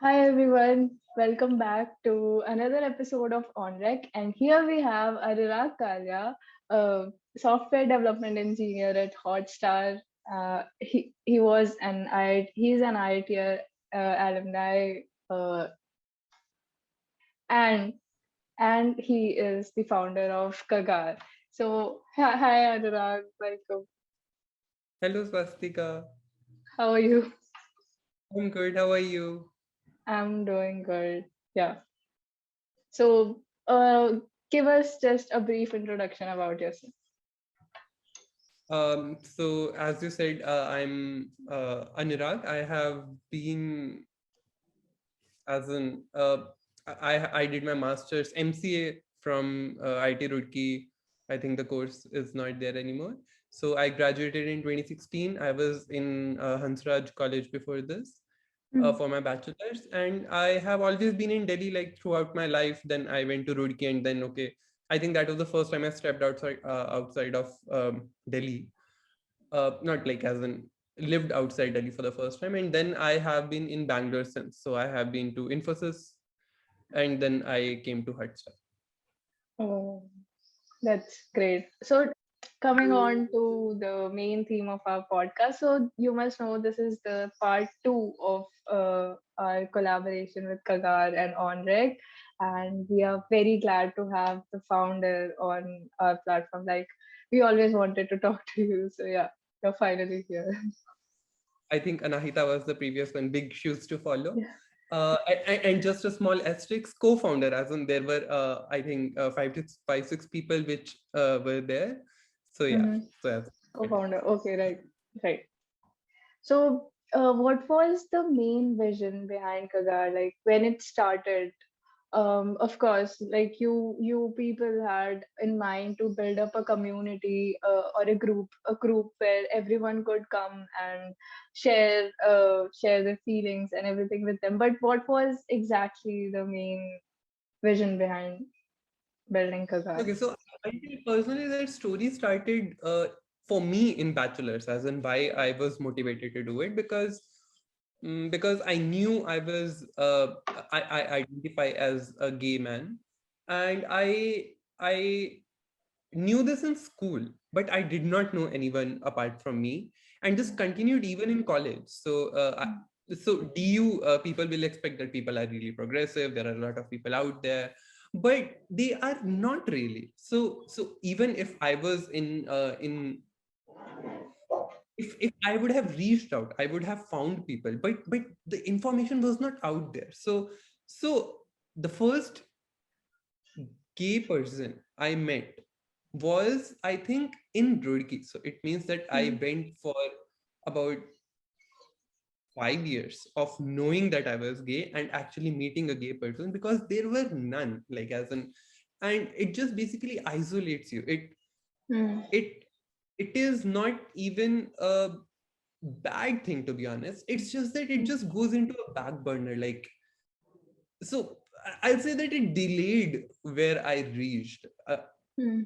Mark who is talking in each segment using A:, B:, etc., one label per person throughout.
A: Hi everyone, welcome back to another episode of OnRec. And here we have Anurag Kalia, a software development engineer at Hotstar. He was he's an IIT alumni, uh, and he is the founder of Kagar. So hi Anurag, welcome.
B: Hello, Swastika.
A: How are you?
B: I'm good. How are you?
A: I'm doing good. Yeah. So give us just a brief introduction about yourself.
B: So as you said, I'm Anurag. I have been as an I did my master's MCA from IT Roorkee. I think the course is not there anymore. So I graduated in 2016. I was in Hansraj College before this
A: Mm.
B: for my bachelor's, and I have always been in Delhi like throughout my life. Then I went to Roorkee, and then okay, I think that was the first time I stepped outside of Delhi, not like as in lived outside Delhi for the first time, and then I have been in Bangalore since. So I have been to Infosys, and then I came to Hotstar.
A: Oh, that's great. So, coming on to the main theme of our podcast. So, you must know this is the part two of our collaboration with Kagar and OnReg. And we are very glad to have the founder on our platform. Like, we always wanted to talk to you. So, yeah, you're finally here.
B: I think Anahita was the previous one, big shoes to follow.
A: Yeah.
B: And just a small asterisk, co-founder, as in there were, I think, five, six people which were there. So yeah,
A: Mm-hmm.
B: so as
A: Co-founder. Okay, right. Right. So, what was the main vision behind Kagar? Like when it started, of course, like you people had in mind to build up a community or a group where everyone could come and share their feelings and everything with them. But what was exactly the main vision behind building Kagar?
B: okay, so I feel personally that story started for me in bachelor's, as in why I was motivated to do it because I knew I identify as a gay man, and I knew this in school, but I did not know anyone apart from me, and this continued even in college. So DU people will expect that people are really progressive. There are a lot of people out there, but they are not really. So even if I was in if I would have reached out, I would have found people, but the information was not out there. So the first gay person I met was, I think, in Roorkee. So it means that I went for about 5 years of knowing that I was gay and actually meeting a gay person, because there were none, like as in, and it just basically isolates you.
A: Mm-hmm.
B: It it is not even a bad thing, to be honest. It's just that it just goes into a back burner. So I'll say that it delayed where I reached.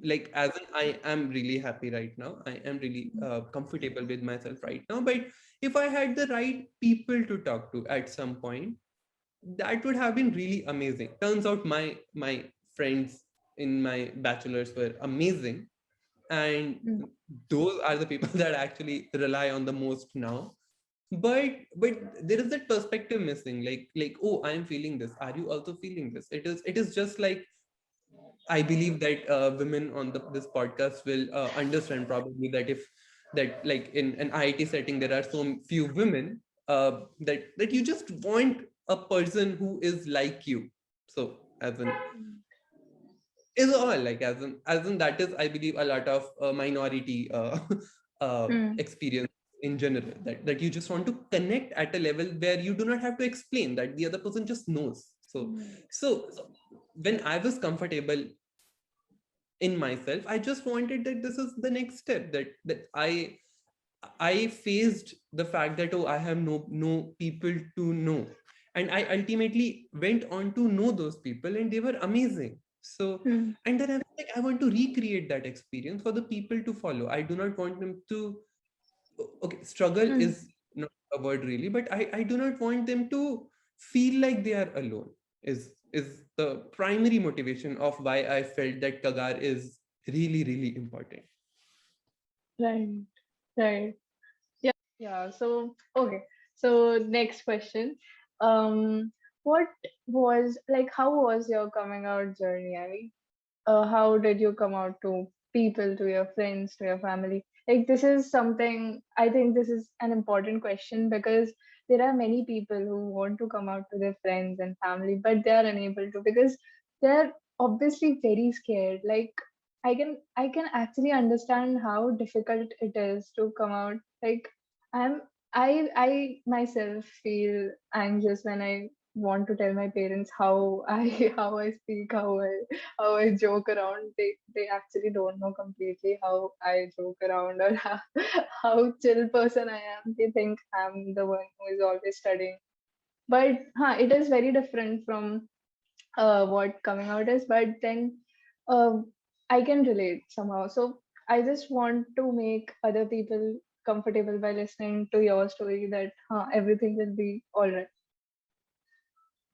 B: Like as in, I am really happy right now. I am really comfortable with myself right now. But if I had the right people to talk to at some point, that would have been really amazing. Turns out my friends in my bachelor's were amazing, and those are the people that I actually rely on the most now. But there is that perspective missing, like, oh, I am feeling this, are you also feeling this? It is just like, I believe that women on this podcast will understand probably that if that like in an IIT setting there are so few women, that you just want a person who is like you. So as in is all like as in that is, I believe, a lot of minority experience in general, that you just want to connect at a level where you do not have to explain, that the other person just knows. So when I was comfortable in myself, I just wanted that this is the next step, that I faced the fact that, oh, I have no people to know, and I ultimately went on to know those people, and they were amazing. So,
A: Mm-hmm.
B: and then I was like, I want to recreate that experience for the people to follow. I do not want them to, okay, struggle is not a word really, but I do not want them to feel like they are alone is the primary motivation of why I felt that Kagar is really, really important.
A: Right. Right. Yeah. Yeah. So okay. So next question. Um, what was like? How was your coming out journey? I mean, how did you come out to people, to your friends, to your family? Like, this is something, I think this is an important question because there are many people who want to come out to their friends and family, but they are unable to because they're obviously very scared. Like, I can actually understand how difficult it is to come out. Like, I'm I myself feel anxious when I want to tell my parents how I how I speak, how I joke around. They actually don't know completely how I joke around or how chill person I am. They think I'm the one who is always studying. But it is very different from what coming out is. But then I can relate somehow. So I just want to make other people comfortable by listening to your story that everything will be all right.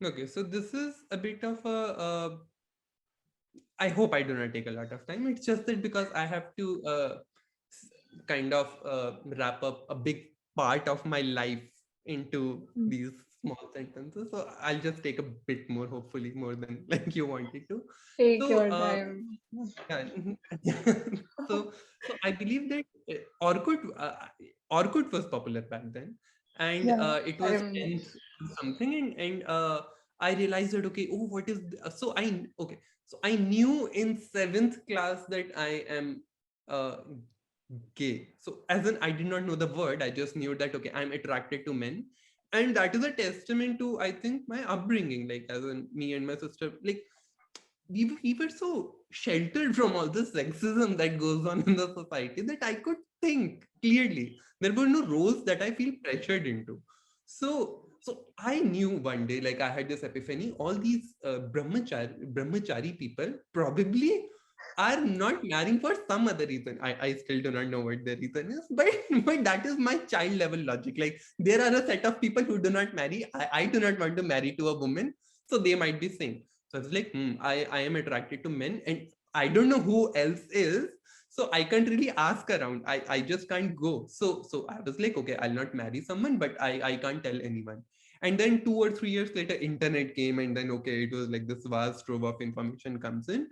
B: Okay, so this is a bit of a I hope I do not take a lot of time. It's just that because I have to s- kind of wrap up a big part of my life into
A: Mm.
B: these small sentences. So I'll just take a bit more, hopefully more than like you wanted to.
A: Take
B: So
A: your time.
B: yeah, so I believe that Orkut was popular back then, and
A: Yeah,
B: it
A: I
B: was
A: remember.
B: 10th something, and I realized that okay, oh, what is so I okay, so I knew in seventh class that I am uh, gay. So as in I did not know the word, I just knew that okay, I'm attracted to men. And that is a testament to I think my upbringing, like as in me and my sister, like we were so sheltered from all the sexism that goes on in the society that I could think clearly. There were no roles that I feel pressured into. So I knew one day, like I had this epiphany, all these brahmachari people probably are not marrying for some other reason. I still do not know what the reason is, but, but that is my child level logic. Like there are a set of people who do not marry. I do not want to marry to a woman. So they might be same. So I was like, I am attracted to men and I don't know who else is. So I can't really ask around. I just can't go. So I was like, okay, I'll not marry someone, but I can't tell anyone. And then 2 or 3 years later, internet came, and then okay, it was like this vast trove of information comes in.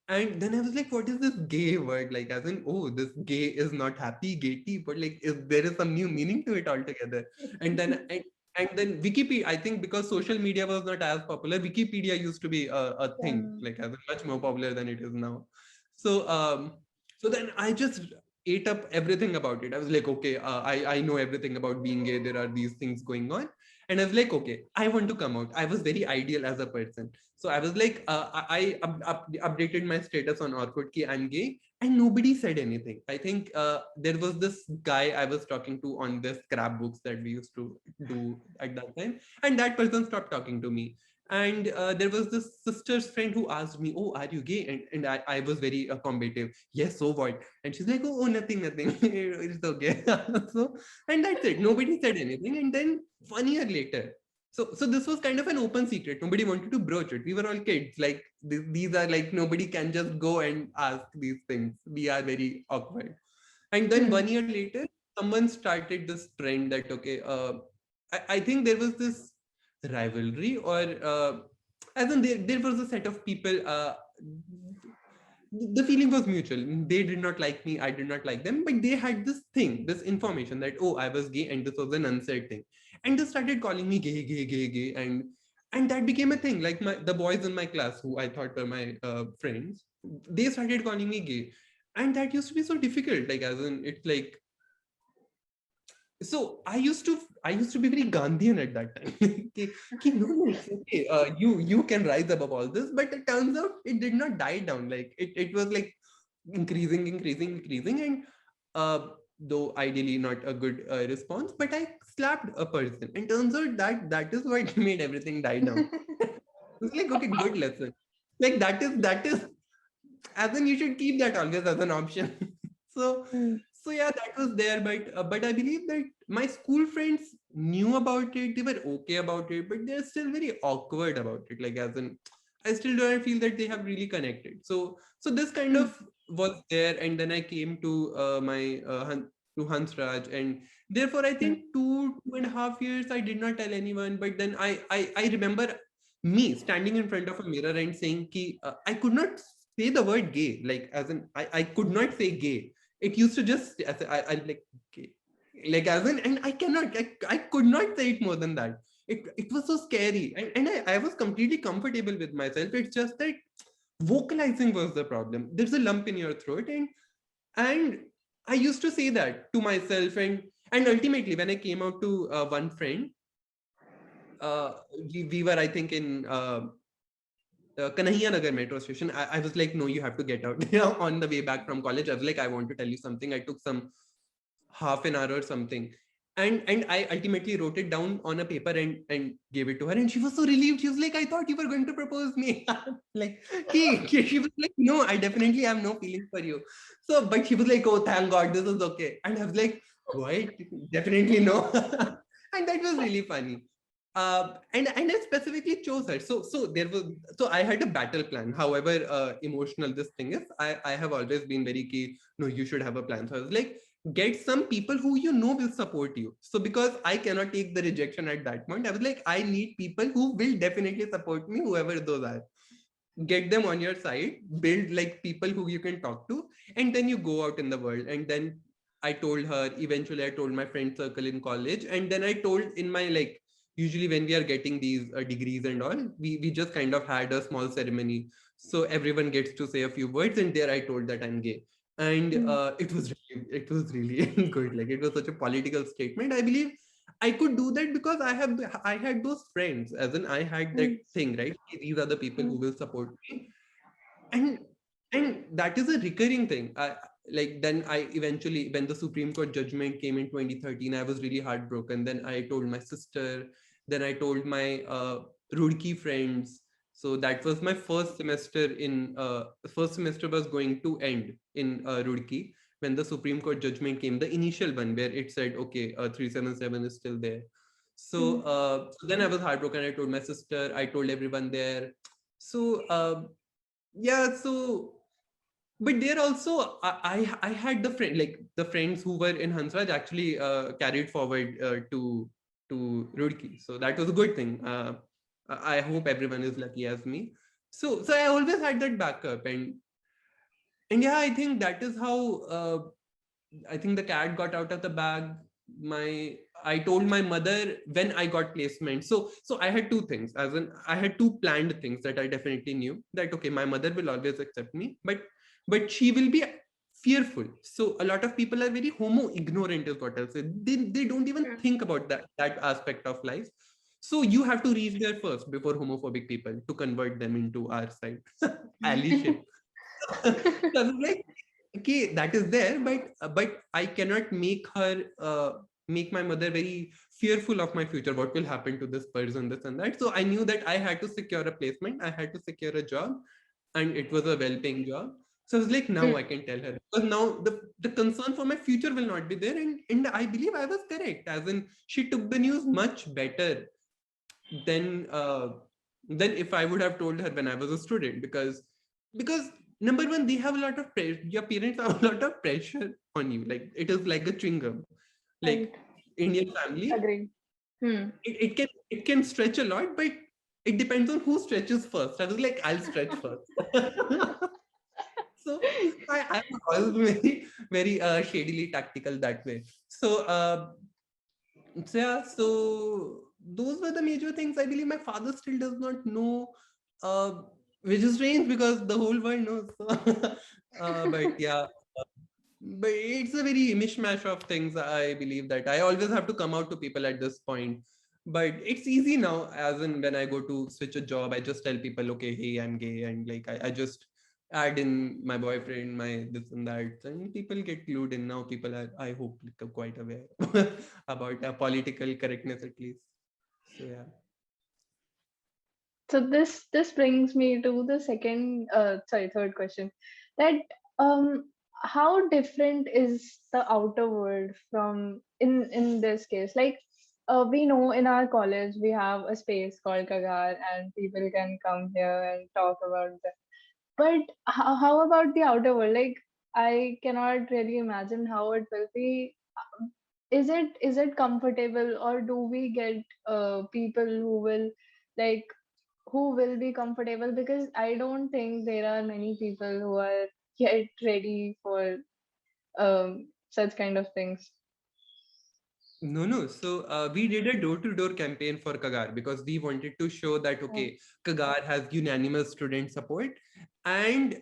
B: And then I was like, what is this gay word? Like, as in, oh, this gay is not happy, gay, but like, is there is some new meaning to it altogether? And then and then Wikipedia, I think because social media was not as popular, Wikipedia used to be a thing,
A: Um,
B: like as in much more popular than it is now. So then I just ate up everything about it. I was like, okay, I know everything about being gay. There are these things going on, and I was like, okay, I want to come out. I was very ideal as a person, so I was like, updated my status on Orkut ki I'm gay, and nobody said anything. I think there was this guy I was talking to on the scrapbooks that we used to do at that time, and that person stopped talking to me. And there was this sister's friend who asked me, "Oh, are you gay?" And I was very combative. Yes, so what? And she's like, "Oh, nothing, nothing. It's okay." So and that's it. Nobody said anything. And then 1 year later, so this was kind of an open secret. Nobody wanted to broach it. We were all kids. Like these are like nobody can just go and ask these things. We are very awkward. And then
A: hmm.
B: 1 year later, someone started this trend that okay, I think there was this rivalry or as in there was a set of people. The feeling was mutual. They did not like me, I did not like them, but they had this thing, this information that oh, I was gay and this was an unsaid thing, and they started calling me gay, gay, gay, gay, and that became a thing. Like the boys in my class who I thought were my friends, they started calling me gay, and that used to be so difficult. Like as in, it's like so I used to be very Gandhian at that time. No, it's okay. You can rise above all this, but it turns out it did not die down. Like it was like increasing, and though ideally not a good response, but I slapped a person, and turns out that is what made everything die down. It's like okay, good lesson. Like that is as in you should keep that always as an option. so
A: Hmm.
B: So yeah, that was there, but I believe that my school friends knew about it. They were okay about it, but they're still very awkward about it. Like, as in, I still don't feel that they have really connected. So this kind
A: Hmm.
B: of was there, and then I came to my to Hansraj, and therefore I
A: Hmm.
B: think 2.5 years I did not tell anyone. But then I remember me standing in front of a mirror and saying ki I could not say the word gay, like as in I could not say gay. It used to just as I like gay, like as in, and I could not say it more than that. It was so scary, and I was completely comfortable with myself. It's just that vocalizing was the problem. There's a lump in your throat, and I used to say that to myself, and ultimately when I came out to one friend, uh, we were, I think, in Kanhaiya Nagar metro station. I was like, no, you have to get out. On the way back from college, I was like, I want to tell you something. I took some half an hour or something, and I ultimately wrote it down on a paper and gave it to her, and she was so relieved. She was like, I thought you were going to propose me. Like, she was like, no, I definitely have no feelings for you. So, but she was like, oh, thank God, this is okay. And I was like, what? Definitely no. And that was really funny. And I specifically chose her. So I had a battle plan. However emotional this thing is, I have always been very key. No, you should have a plan. So I was like, get some people who you know will support you. So because I cannot take the rejection at that point, I was like, I need people who will definitely support me, whoever those are. Get them on your side, build like people who you can talk to, and then you go out in the world. And then I told her, eventually I told my friend circle in college, and then I told in my, like, usually when we are getting these degrees and all, we just kind of had a small ceremony, so everyone gets to say a few words, and there I told that I'm gay. And
A: Hmm.
B: it was really good. Like, it was such a political statement, I believe. I could do that because I had those friends, as in I had that
A: Hmm.
B: thing, right? These are the people
A: Hmm.
B: who will support me, and that is a recurring thing. Like, then I eventually, when the Supreme Court judgment came in 2013, I was really heartbroken. Then I told my sister, then I told my Roorkee friends. So that was my first semester in the first semester was going to end in Roorkee when the Supreme Court judgment came, the initial one where it said, okay, 377 is still there.
A: Hmm.
B: So then I was heartbroken. I told my sister, I told everyone there. So yeah, so but there also I had the friend, like the friends who were in Hansraj actually carried forward to Roorkee. So that was a good thing. I hope everyone is lucky as me. So I always had that backup, and yeah, I think that is how I think the cat got out of the bag. I told my mother when I got placement. So I had two things. As in, I had two planned things that I definitely knew that, okay, my mother will always accept me, but she will be fearful. So a lot of people are very homo ignorant, is what I'll say. They don't even
A: Hmm.
B: think about that aspect of life. So you have to reach there first before homophobic people to convert them into our side allyship. So I was like, okay, that is there, but I cannot make my mother very fearful of my future. What will happen to this person, this and that. So I knew that I had to secure a placement, I had to secure a job, and it was a well-paying job. So I was like, now
A: Hmm.
B: I can tell her, because now the concern for my future will not be there. And I believe I was correct, as in she took the news much better than than if I would have told her when I was a student. Because number one, they have a lot of pressure. Your parents have a lot of pressure on you. Like, it is like a chewing gum.
A: Right.
B: Like, Indian family,
A: Agree. Hmm.
B: it can stretch a lot, but it depends on who stretches first. I was like, I'll stretch first. So I was always very shadily tactical that way. So yeah, so those were the major things. I believe my father still does not know, uh, which is strange because the whole world knows. But yeah, but it's a very mishmash of things. I believe that I always have to come out to people at this point. But it's easy now, as in when I go to switch a job, I just tell people, okay, hey, I'm gay, and like I just add in my boyfriend, my this and that, and people get glued in. Now people are, I hope, like, quite aware about political correctness at least. So yeah.
A: So this brings me to the third question. That um how different is the outer world from in this case? Like, we know in our college we have a space called Kagar, and people can come here and talk about that. But how about the outer world? Like, I cannot really imagine how it will be. Is it comfortable, or do we get people who will, like, who will be comfortable? Because I don't think there are many people who are yet ready for such kind of things.
B: No, no. So we did a door-to-door campaign for Kagar because we wanted to show that
A: Oh.
B: okay, Kagar has unanimous student support, and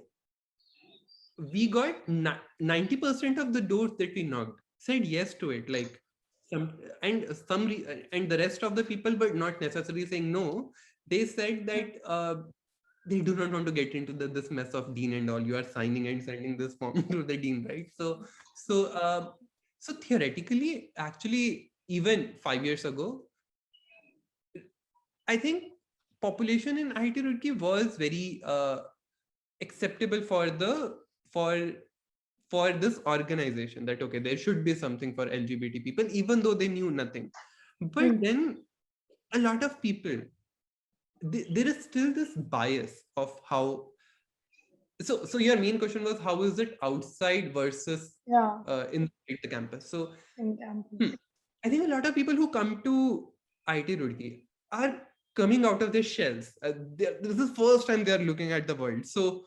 B: we got 90% of the doors that we knocked said yes to it. Like some and the rest of the people, but not necessarily saying no. They said that they do not want to get into this mess of dean and all. You are signing and sending this form to the dean, right? So theoretically, actually, even 5 years ago, I think population in IIT Roorkee was very acceptable for for this organization, that okay, there should be something for LGBT people, even though they knew nothing. But
A: Hmm.
B: then a lot of people, there is still this bias of how. So your main question was how is it outside versus
A: Yeah,
B: inside the campus? So
A: in
B: hmm,
A: campus.
B: I think a lot of people who come to IIT Roorkee are coming out of their shells. This is the first time they are looking at the world. So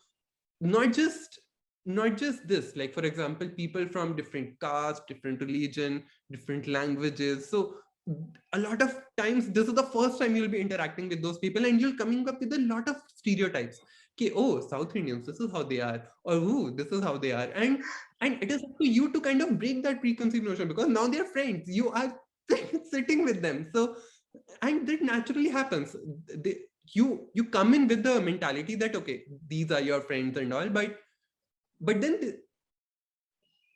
B: not just this, like for example, people from different caste, different religion, different languages. So a lot of times this is the first time you'll be interacting with those people, and you'll coming up with a lot of stereotypes. Okay, oh, South Indians, this is how they are, or oh, this is how they are. And it is up to you to kind of break that preconceived notion, because now they're friends, you are sitting with them. So and that naturally happens. they, you come in with the mentality that okay, these are your friends and all, but then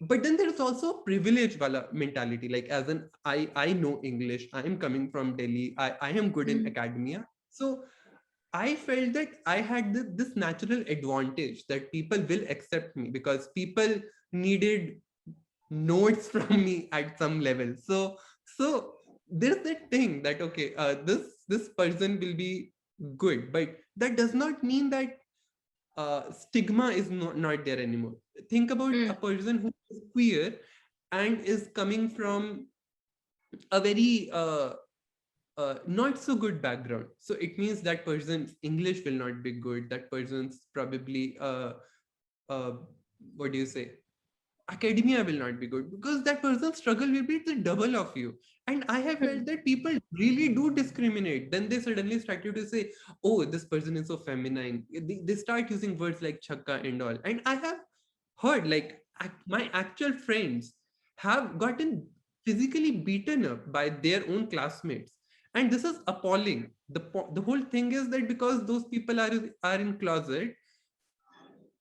B: but then there's also a privilege wala mentality, like as an I know English, I am coming from Delhi, I am good in
A: Hmm.
B: academia. So I felt that I had this natural advantage that people will accept me because people needed notes from me at some level. So there's that thing that okay, this person will be good, but that does not mean that stigma is not there anymore. Think about a
A: Hmm.
B: person who is queer and is coming from a very not so good background. So it means that person's English will not be good. That person's probably uh, what do you say? Academia will not be good because that person's struggle will be the double of you. And I have
A: Hmm.
B: felt that people really do discriminate. Then they suddenly started to say, oh, this person is so feminine. They start using words like chakka and all. And I have heard like my actual friends have gotten physically beaten up by their own classmates. And this is appalling. The whole thing is that because those people are in closet,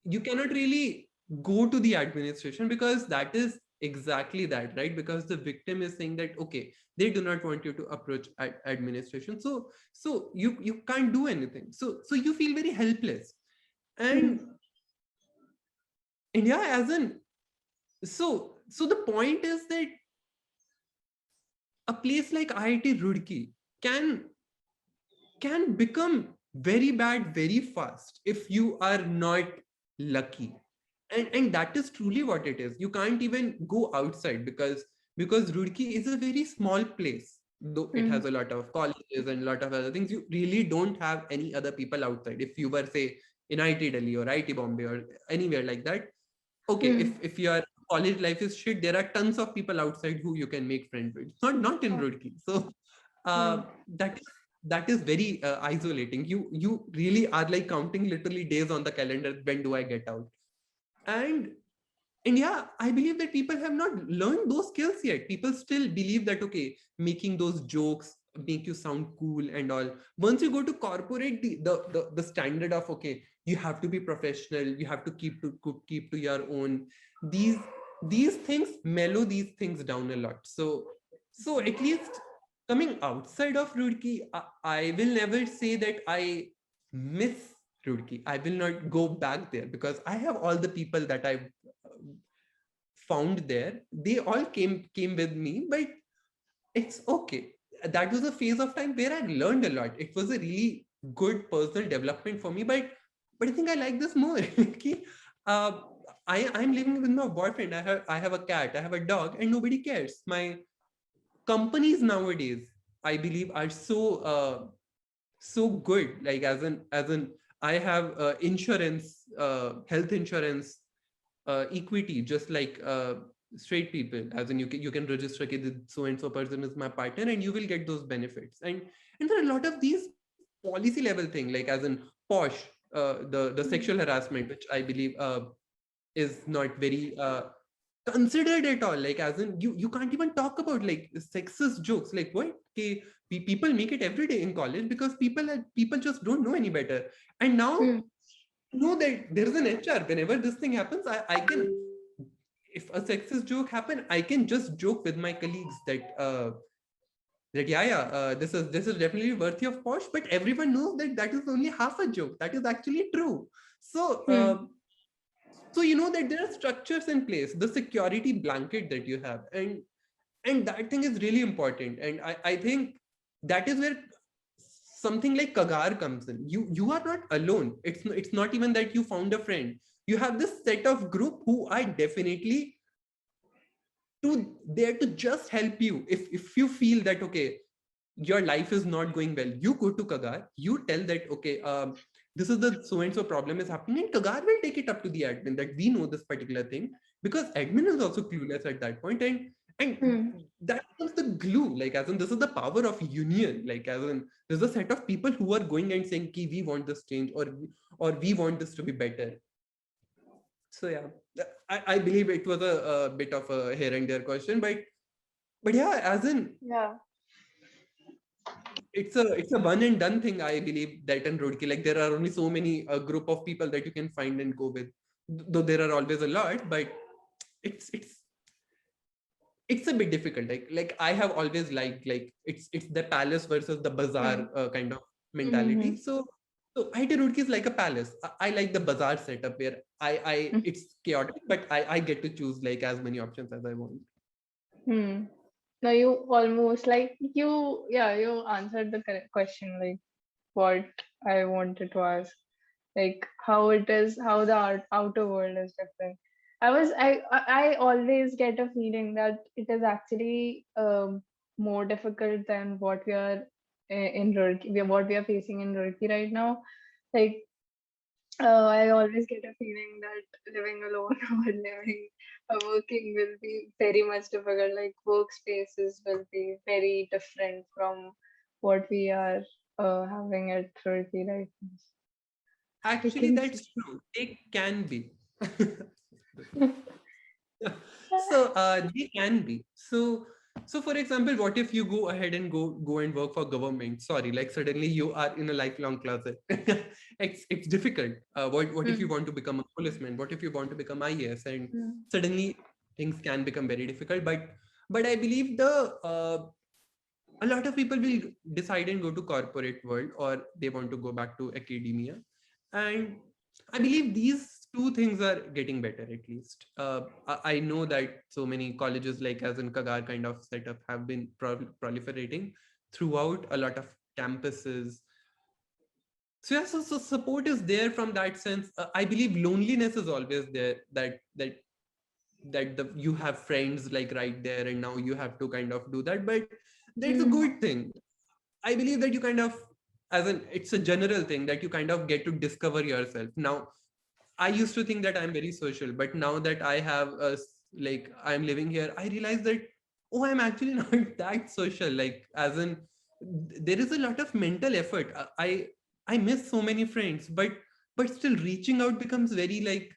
B: you cannot really go to the administration because that is exactly that, right? Because the victim is saying that okay, they do not want you to approach administration. So you can't do anything. So you feel very helpless.
A: Hmm.
B: And yeah, as in, so the point is that a place like IIT Roorkee can can become very bad very fast if you are not lucky. And that is truly what it is. You can't even go outside because Roorkee is a very small place, though it
A: Hmm.
B: has a lot of colleges and a lot of other things. You really don't have any other people outside. If you were say in IT Delhi or IT Bombay or anywhere like that, okay,
A: Hmm.
B: if your college life is shit, there are tons of people outside who you can make friends with. Not in
A: Oh,
B: Roorkee. So
A: right.
B: that is very isolating. You really are like counting literally days on the calendar, when do I get out. And and yeah, I believe that people have not learned those skills yet. People still believe that okay, making those jokes make you sound cool and all. Once you go to corporate, the standard of okay, you have to be professional, you have to keep to your own. These things mellow these things down a lot. So at least coming outside of Roorkee, I will never say that I miss Roorkee. I will not go back there because I have all the people that I found there, they all came with me, but it's okay. That was a phase of time where I learned a lot. It was a really good personal development for me, but I think I like this more. Okay, uh, I'm living with my boyfriend. I have a cat, I have a dog, and nobody cares. My companies nowadays, I believe, are so good. Like as in I have insurance, health insurance, equity, just like straight people. As in you can register, okay, so and so person is my partner, and you will get those benefits. And there are a lot of these policy level thing, like as in posh, the
A: Mm.
B: sexual harassment, which I believe is not very considered at all. Like as in you can't even talk about like sexist jokes. Like what? Okay, people make it every day in college because people just don't know any better. And now
A: Mm.
B: know that there is an HR. Whenever this thing happens, I can, if a sexist joke happen, I can just joke with my colleagues that yeah, this is definitely worthy of posh, but everyone knows that that is only half a joke. That is actually true. So
A: Mm.
B: so you know that there are structures in place, the security blanket that you have, and that thing is really important. And I think that is where something like Kagar comes in. You are not alone. It's not even that you found a friend. You have this set of group who are definitely to there to just help you. If you feel that okay, your life is not going well, you go to Kagar, you tell that okay, this is the so and so problem is happening, and Kagar will take it up to the admin that we know this particular thing, because admin is also clueless at that point. And
A: Mm.
B: that becomes the glue. Like as in this is the power of union. Like as in there's a set of people who are going and saying ki we want this change, or we want this to be better. So yeah, I believe it was a bit of a here and there question, but yeah, as in
A: Yeah.
B: it's a one and done thing. I believe that in Roadkill, like there are only so many group of people that you can find and go with. Though there are always a lot, but it's it's it's a bit difficult. Like I have always liked, like it's the palace versus the bazaar
A: Mm.
B: kind of mentality.
A: Mm-hmm.
B: So IT Roadkill is like a palace. I like the bazaar setup where I it's chaotic, but I get to choose like as many options as I want.
A: Mm. No, you almost like you answered the correct question, like what I wanted to ask, like how it is, how the outer world is different. I always get a feeling that it is actually more difficult than what we are in Roorkee, what we are facing in Roorkee right now. Like I always get a feeling that living alone or living working will be very much difficult. Like workspaces will be very different from what we are having at Turkey right now. I
B: Actually,
A: can see.
B: that's true. They can be. So they can be. So for example, what if you go ahead and go and work for government? Sorry, like suddenly you are in a lifelong closet. It's difficult. What if you
A: Mm,
B: want to become a policeman? What if you want to become IAS? And
A: mm,
B: suddenly things can become very difficult. But I believe a lot of people will decide and go to corporate world, or they want to go back to academia. And I believe these two things are getting better, at least. I know that so many colleges like as in Kagar kind of setup have been proliferating throughout a lot of campuses. So yeah, so support is there from that sense. I believe loneliness is always there, that you have friends like right there, and now you have to kind of do that, but that's a
A: mm,
B: good thing. I believe that you kind of, as an, it's a general thing that you kind of get to discover yourself. Now, I used to think that I'm very social, but now that I have like I'm living here, I realize that oh, I'm actually not that social. Like as in, there is a lot of mental effort. I miss so many friends, but still reaching out becomes very like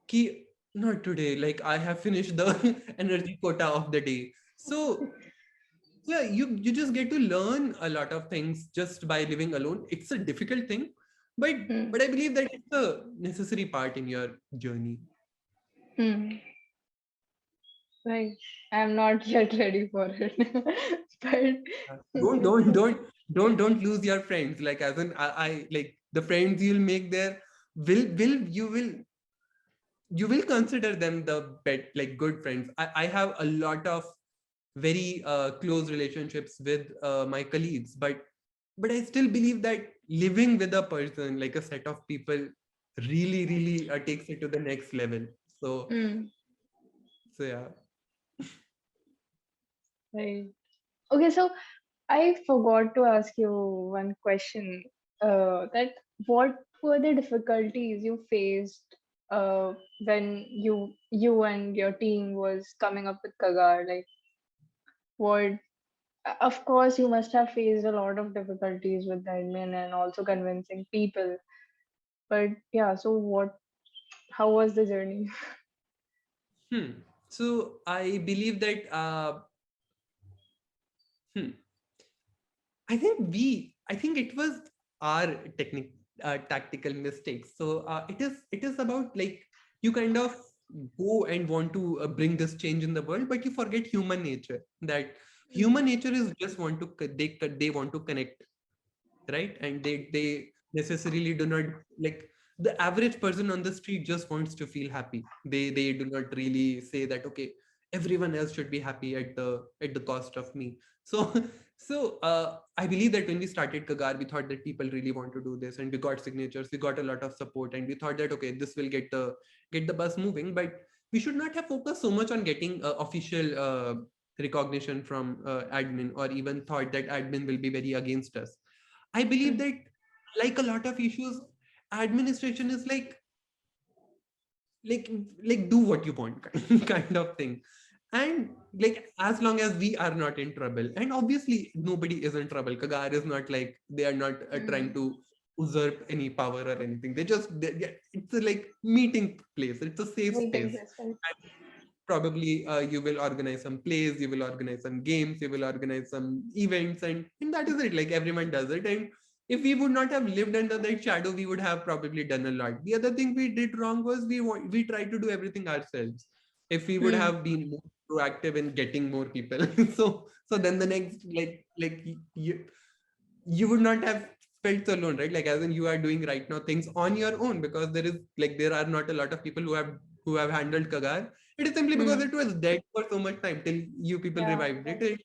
B: ki, not today. Like I have finished the energy quota of the day. So yeah, you just get to learn a lot of things just by living alone. It's a difficult thing, but
A: mm,
B: but I believe that it's a necessary part in your journey.
A: mm. Like I'm not yet ready for it, but
B: Don't lose your friends. Like as in I like the friends you'll make there will you will consider them the like good friends. I have a lot of very close relationships with my colleagues, but I still believe that living with a person, like a set of people, really takes it to the next level. So
A: Hmm.
B: so yeah.
A: Right. Okay, so I forgot to ask you one question. That what were the difficulties you faced when you and your team was coming up with Kagar? Like, what? Of course, you must have faced a lot of difficulties with the admin and also convincing people. But yeah, so what? How was the journey?
B: So I believe that hmm, I think it was our tactical mistakes. So it is about like you kind of go and want to bring this change in the world, but you forget human nature. That human nature is just want to they want to connect, right? And they necessarily do not like the average person on the street just wants to feel happy. They do not really say that okay, everyone else should be happy at the cost of me. So I believe that when we started Kagar, we thought that people really want to do this, and we got signatures, we got a lot of support, and we thought that okay, this will get the bus moving. But we should not have focused so much on getting official recognition from admin, or even thought that admin will be very against us. I believe
A: Hmm.
B: that, like a lot of issues, administration is like like do what you want kind of thing. And like as long as we are not in trouble, and obviously nobody is in trouble. Kagar is not like they are not trying
A: Hmm.
B: to usurp any power or anything. It's a like meeting place. It's a safe
A: Meeting
B: space.
A: this, right?
B: Probably you will organize some plays, you will organize some games, you will organize some events, and that is it. Like everyone does it. And if we would not have lived under that shadow, we would have probably done a lot. The other thing we did wrong was we tried to do everything ourselves. If we would
A: Hmm.
B: have been more proactive in getting more people, so then the next you would not have felt so alone, right? Like as in you are doing right now things on your own, because there are not a lot of people who have handled Kagar. It is simply because
A: Hmm.
B: it was dead for so much time till you people
A: Yeah.
B: revived it.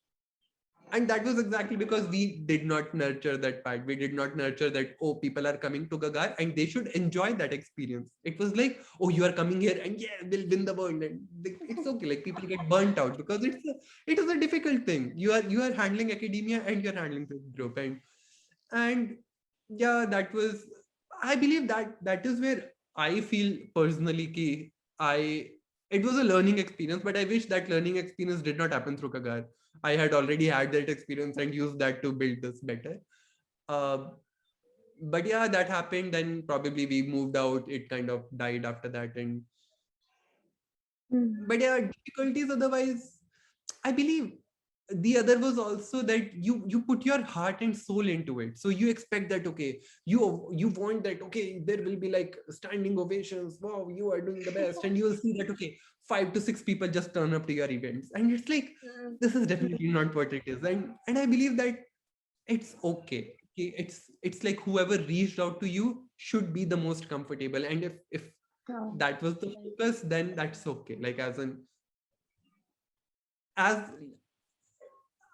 B: And that was exactly because we did not nurture that part. We did not nurture that, oh, people are coming to Gagar and they should enjoy that experience. It was like, oh, you are coming here and yeah, we'll win the world. And it's okay. Like people get burnt out because it is a difficult thing. You are handling academia and you're handling this group. And yeah, that was, I believe that is where I feel personally ki I it was a learning experience, but I wish that learning experience did not happen through Kagar. I had already had that experience and used that to build this better. Uh, but yeah, that happened. Then probably we moved out. It kind of died after that. And
A: Hmm.
B: but yeah, difficulties otherwise. I believe the other was also that you put your heart and soul into it. So you expect that okay, you want that okay, there will be like standing ovations. Wow, you are doing the best, and you will see that okay, 5 to 6 people just turn up to your events, and it's like
A: Hmm.
B: this is definitely not what it is. And I believe that it's okay. Okay, it's like whoever reached out to you should be the most comfortable, and if
A: Yeah.
B: that was the
A: Right.
B: focus, then that's okay. Like as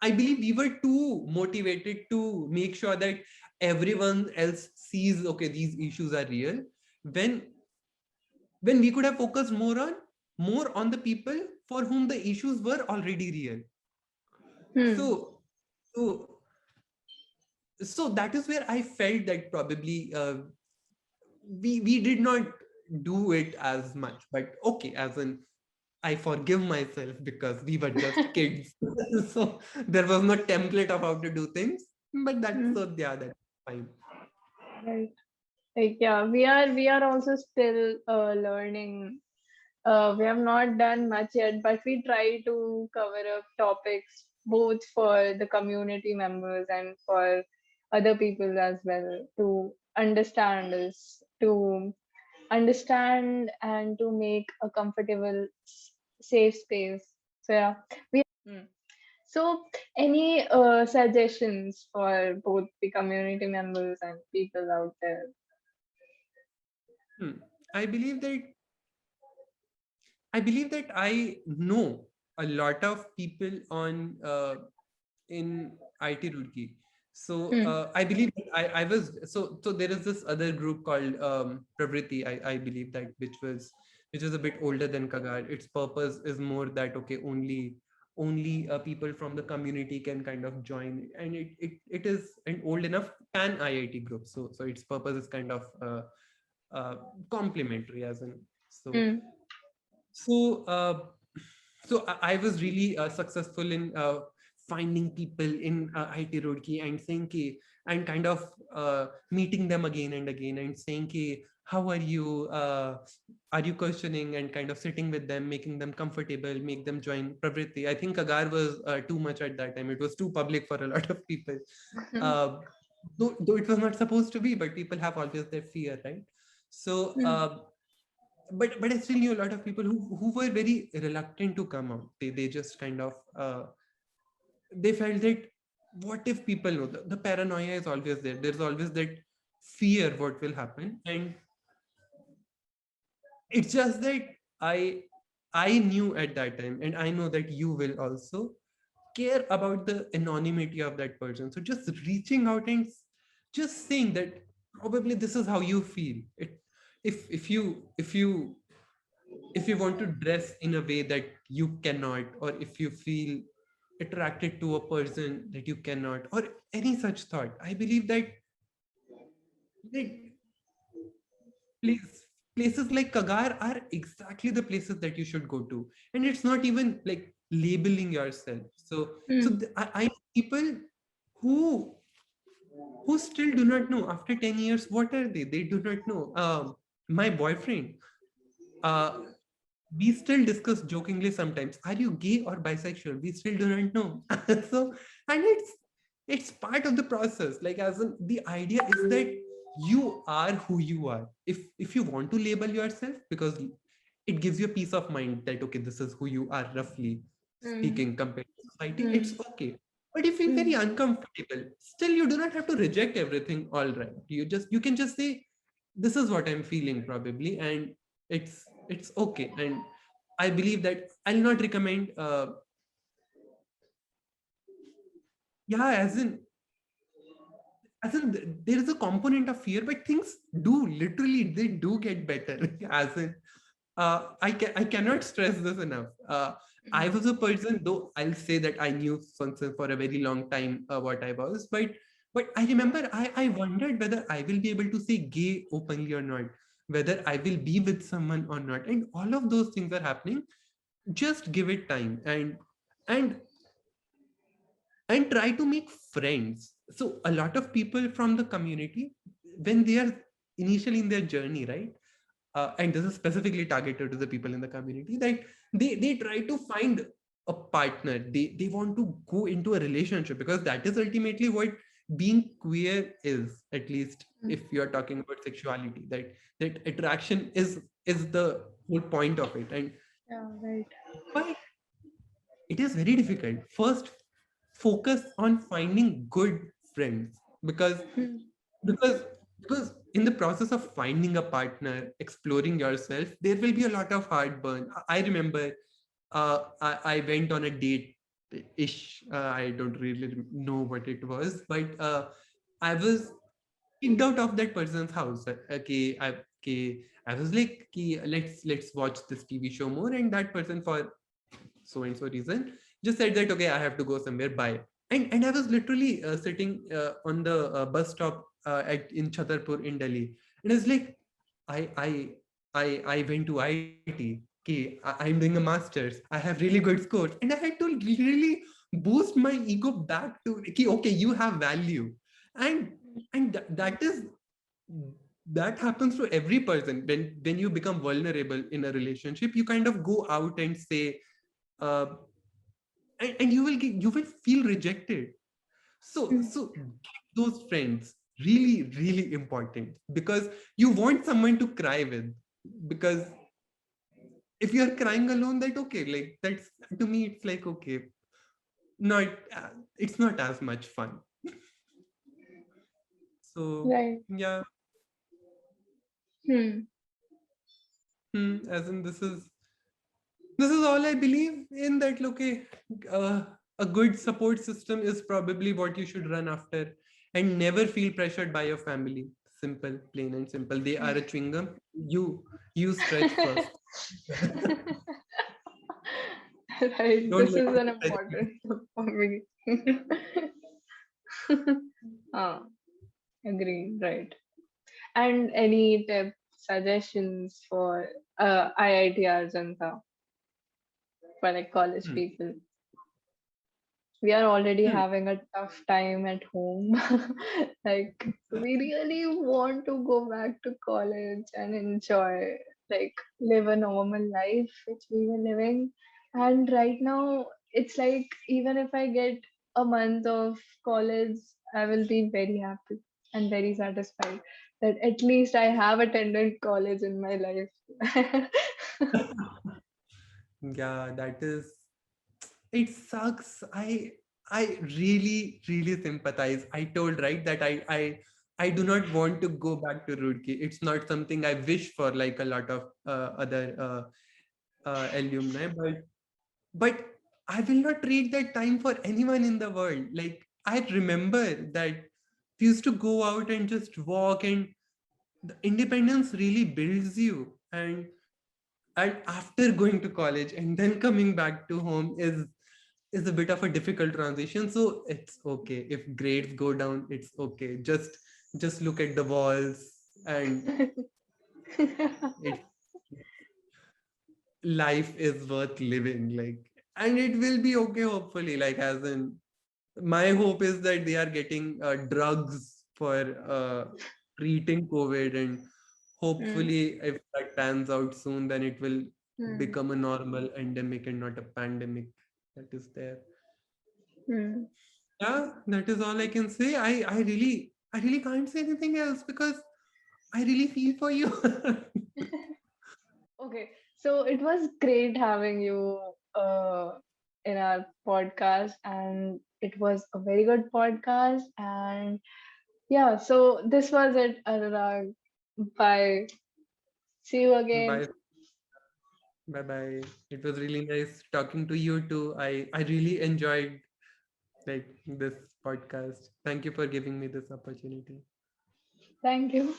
B: I believe we were too motivated to make sure that everyone else sees okay, these issues are real, when we could have focused more on the people for whom the issues were already real.
A: Hmm.
B: So so so that is where I felt that probably we did not do it as much. But okay, as in I forgive myself because we were just kids. So there was no template of how to do things. But that's
A: Hmm.
B: so yeah, that's fine.
A: Right. Like yeah, we are also still learning. We have not done much yet, but we try to cover up topics both for the community members and for other people as well to understand us, to understand and to make a comfortable, safe space. So yeah, mm. So any suggestions for both the community members and people out there?
B: Hmm. I believe that I believe that I know a lot of people on in IT Roorkee. So
A: Hmm.
B: I believe that I was so there is this other group called Pravriti, I believe that which was a bit older than Kagar. Its purpose is more that okay, only people from the community can kind of join, and it is an old enough pan IIT group. So its purpose is kind of uh, complementary, as in so
A: Hmm.
B: so, I was really successful in finding people in IT Roorkee and saying, "Ki," and kind of meeting them again and again and saying, "Ki, how are you? Are you questioning?" And kind of sitting with them, making them comfortable, make them join Pravritti. I think Agar was too much at that time. It was too public for a lot of people. Uh, though it was not supposed to be, but people have always their fear, right? So,
A: Hmm.
B: but I still knew a lot of people who were very reluctant to come out. They just kind of they felt that what if people know the paranoia is always there. There's always that fear what will happen, and it's just that I knew at that time, and I know that you will also care about the anonymity of that person. So just reaching out and just saying that probably this is how you feel. If you want to dress in a way that you cannot, or if you feel attracted to a person that you cannot, or any such thought, I believe that like place, places like Kagar are exactly the places that you should go to. And it's not even like labeling yourself.
A: Hmm.
B: I know people who who still do not know after 10 years what are they do not know. My boyfriend, uh we still discuss jokingly sometimes, are you gay or bisexual? We still do not know. So, and it's part of the process, like as in the idea is that you are who you are. If you want to label yourself, because it gives you a peace of mind that okay, this is who you are roughly
A: Hmm.
B: speaking compared to society, it's
A: Hmm.
B: okay. But if you feel very
A: Hmm.
B: uncomfortable, still you do not have to reject everything. All right, you can just say this is what I'm feeling probably, and it's okay. And I believe that I'll not recommend yeah, there is a component of fear, but things do literally they do get better. As in I cannot stress this enough. I was a person, though I'll say that I knew Sansan for a very long time what I was, but I remember I wondered whether I will be able to say gay openly or not, whether I will be with someone or not, and all of those things are happening. Just give it time, and and try to make friends. So a lot of people from the community, when they are initially in their journey, right? And this is specifically targeted to the people in the community, that they try to find a partner. They want to go into a relationship, because that is ultimately what being queer is, at least
A: Hmm.
B: if you are talking about sexuality, that attraction is the whole point of it. And
A: Yeah, right.
B: but it is very difficult. First, focus on finding good friends,
A: Hmm.
B: because because in the process of finding a partner, exploring yourself, there will be a lot of heartburn. I remember I went on a date ish. I don't really know what it was, but I was kicked out of that person's house. I was like, okay, let's watch this TV show more, and that person, for so and so reason, just said that okay, I have to go somewhere, bye. And I was literally sitting on the bus stop at in Chhatarpur in Delhi, and it's like i i I went to IT. Okay, I'm doing a master's, I have really good scores, and I had to really boost my ego back to okay, okay, you have value. And that is that happens to every person. When you become vulnerable in a relationship, you kind of go out and say uh, and you will feel rejected. so
A: Hmm.
B: so get those friends, really really important, because you want someone to cry with. Because if you're crying alone, that okay, like that's, to me it's like okay, not it's not as much fun. So
A: Right.
B: yeah.
A: Hmm.
B: As in this is this is all I believe in, that okay, uh, a good support system is probably what you should run after, and never feel pressured by your family. Simple, plain and simple. They are a chewing gum. You stretch first.
A: Right,
B: Don't
A: this
B: let
A: is an
B: them stretch you.
A: important tip for me. Ah, agree, right. And any tip suggestions for IIT Ajanta for like college
B: Hmm.
A: people? We are already
B: Hmm.
A: having a tough time at home. Like we really want to go back to college and enjoy, like live a normal life which we were living. And right now it's like even if I get a month of college, I will be very happy and very satisfied that at least I have attended college in my life.
B: Yeah, that is. It sucks. I really really sympathize. I told right that I do not want to go back to Roorkee. It's not something I wish for, like a lot of other alumni, but I will not trade that time for anyone in the world. Like I remember that we used to go out and just walk, and the independence really builds you. And after going to college and then coming back to home is a bit of a difficult transition. So it's okay if grades go down. It's okay. Just look at the walls, and it life is worth living. Like, and it will be okay. Hopefully, like as in my hope is that they are getting drugs for treating COVID, and
A: Hmm,
B: hopefully, if that pans out soon, then it will
A: hmm,
B: become a normal endemic and not a pandemic that is there.
A: hmm.
B: Yeah, that is all I can say. I really can't say anything else because I really feel for you.
A: Okay, so it was great having you in our podcast, and it was a very good podcast. And yeah, so this was it, Anurag. Bye. See you again.
B: Bye. Bye bye. It was really nice talking to you too. I really enjoyed like this podcast. Thank you for giving me this opportunity.
A: Thank you.